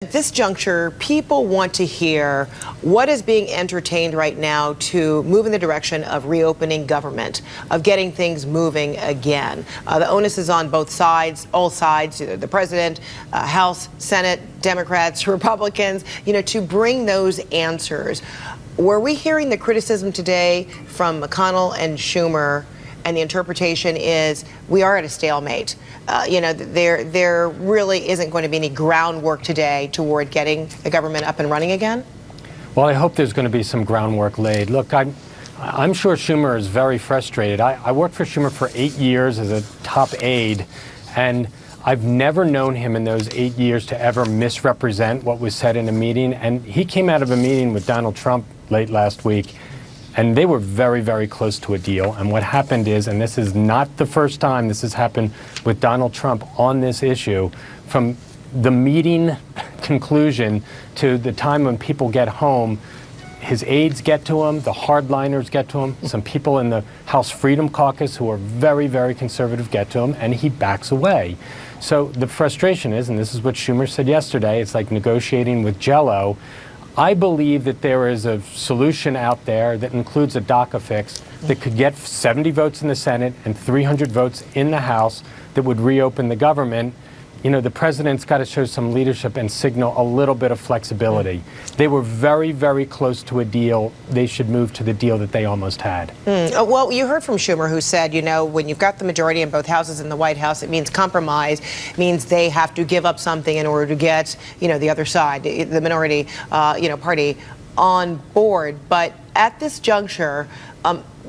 At this juncture, people want to hear what is being entertained right now to move in the direction of reopening government, of getting things moving again. The onus is on both sides, all sides, the president, House, Senate, Democrats, Republicans, to bring those answers. Were we hearing the criticism today from McConnell and Schumer, and the interpretation is we are at a stalemate? There really isn't going to be any groundwork today toward getting the government up and running again? Well, I hope there's going to be some groundwork laid. Look, I'm sure Schumer is very frustrated. I worked for Schumer for 8 years as a top aide, and I've never known him in those 8 years to ever misrepresent what was said in a meeting. And he came out of a meeting with Donald Trump late last week, and they were very, very close to a deal. And what happened is, and this is not the first time this has happened with Donald Trump on this issue, from the meeting conclusion to the time when people get home, his aides get to him, the hardliners get to him, some people in the House Freedom Caucus who are very, very conservative get to him, and he backs away. So the frustration is, and this is what Schumer said yesterday, it's like negotiating with Jell-O. I believe that there is a solution out there that includes a DACA fix that could get 70 votes in the Senate and 300 votes in the House that would reopen the government. The president's got to show some leadership and signal a little bit of flexibility. They were very, very close to a deal. They should move to the deal that they almost had. Well, you heard from Schumer, who said, when you've got the majority in both houses in the White House, it means compromise, means they have to give up something in order to get, the other side, the minority, party on board. But at this juncture,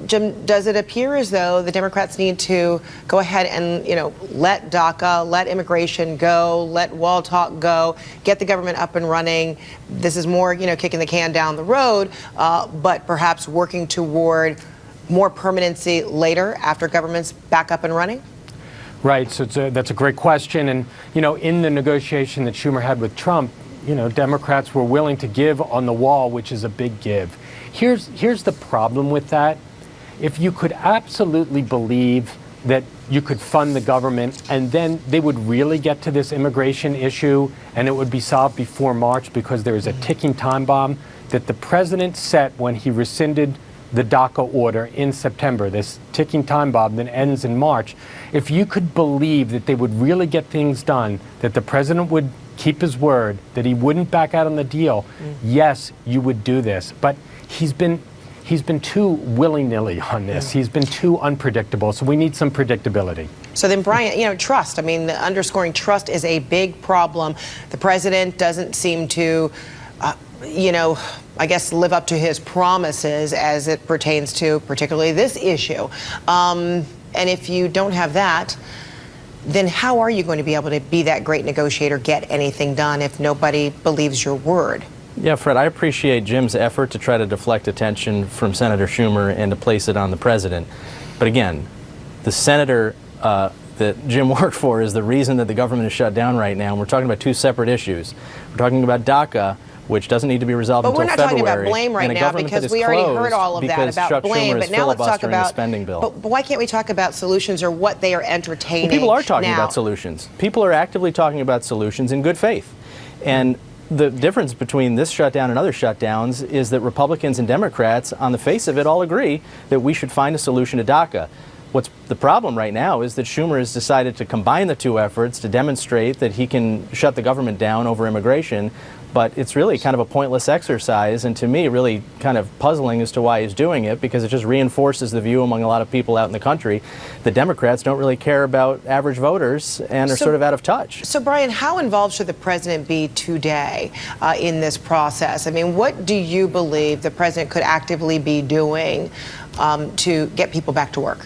Jim, does it appear as though the Democrats need to go ahead and, let DACA, let immigration go, let wall talk go, get the government up and running? This is more, kicking the can down the road, but perhaps working toward more permanency later after government's back up and running? Right. So that's a great question. And, in the negotiation that Schumer had with Trump, Democrats were willing to give on the wall, which is a big give. Here's the problem with that. If you could absolutely believe that you could fund the government and then they would really get to this immigration issue and it would be solved before March because there is a ticking time bomb that the president set when he rescinded the DACA order in September, this ticking time bomb that ends in March. If you could believe that they would really get things done, that the president would keep his word, that he wouldn't back out on the deal, yes, you would do this. But he's been too willy-nilly on this. He's been too unpredictable. So we need some predictability. So then, Brian, trust. I mean, underscoring trust is a big problem. The president doesn't seem to, I guess, live up to his promises as it pertains to particularly this issue. And if you don't have that, then how are you going to be able to be that great negotiator, get anything done if nobody believes your word? Yeah, Fred, I appreciate Jim's effort to try to deflect attention from Senator Schumer and to place it on the president. But again, the senator that Jim worked for is the reason that the government is shut down right now. And we're talking about two separate issues. We're talking about DACA, which doesn't need to be resolved until February. But we're not talking about blame right now because we already heard all of that about blame. But now let's talk about spending bill. But why can't we talk about solutions or what they are entertaining? Well, people are talking about solutions. People are actively talking about solutions in good faith. And the difference between this shutdown and other shutdowns is that Republicans and Democrats, on the face of it, all agree that we should find a solution to DACA. What's the problem right now is that Schumer has decided to combine the two efforts to demonstrate that he can shut the government down over immigration. But it's really kind of a pointless exercise, and to me really kind of puzzling as to why he's doing it, because it just reinforces the view among a lot of people out in the country that Democrats don't really care about average voters and are sort of out of touch. So, Brian, how involved should the president be today in this process? I mean, what do you believe the president could actively be doing to get people back to work?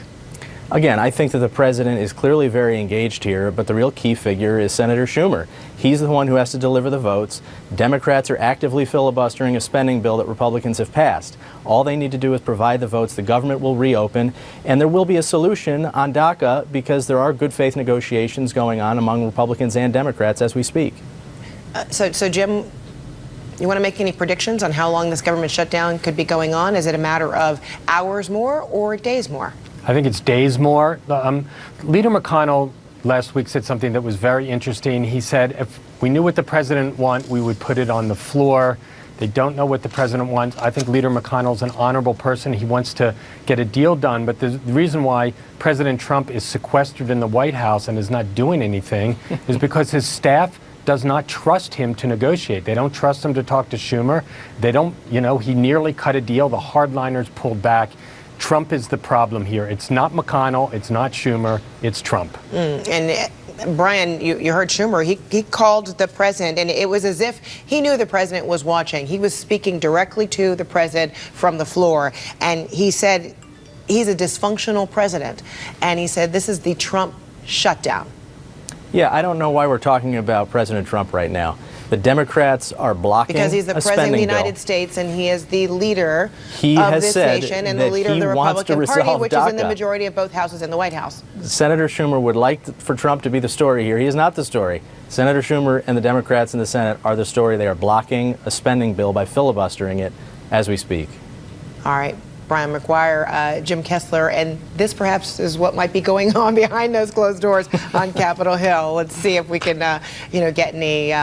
Again, I think that the president is clearly very engaged here, but the real key figure is Senator Schumer. He's the one who has to deliver the votes. Democrats are actively filibustering a spending bill that Republicans have passed. All they need to do is provide the votes. The government will reopen, and there will be a solution on DACA because there are good faith negotiations going on among Republicans and Democrats as we speak. So Jim, you want to make any predictions on how long this government shutdown could be going on? Is it a matter of hours more or days more? I think it's days more. Leader McConnell last week said something that was very interesting. He said, if we knew what the president wants, we would put it on the floor. They don't know what the president wants. I think Leader McConnell's an honorable person. He wants to get a deal done. But the reason why President Trump is sequestered in the White House and is not doing anything is because his staff does not trust him to negotiate. They don't trust him to talk to Schumer. They don't, he nearly cut a deal. The hardliners pulled back. Trump is the problem here. It's not McConnell. It's not Schumer. It's Trump. And Brian, you heard Schumer. He called the president, and it was as if he knew the president was watching. He was speaking directly to the president from the floor, and he said he's a dysfunctional president. And he said this is the Trump shutdown. Yeah, I don't know why we're talking about President Trump right now. The Democrats are blocking because he's the a president of the spending United bill. States, and he is the leader He of has this said nation and the that leader of he the wants to Republican Party, resolve which is in the DACA. majority of both houses in the White House. Senator Schumer would like for Trump to be the story here. He is not the story. Senator Schumer and the Democrats in the Senate are the story. They are blocking a spending bill by filibustering it as we speak. All right. Brian McGuire, Jim Kessler, and this perhaps is what might be going on behind those closed doors on Capitol Hill. Let's see if we can, get any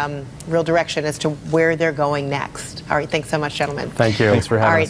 real direction as to where they're going next. All right, thanks so much, gentlemen. Thank you. Thanks for having us. All right.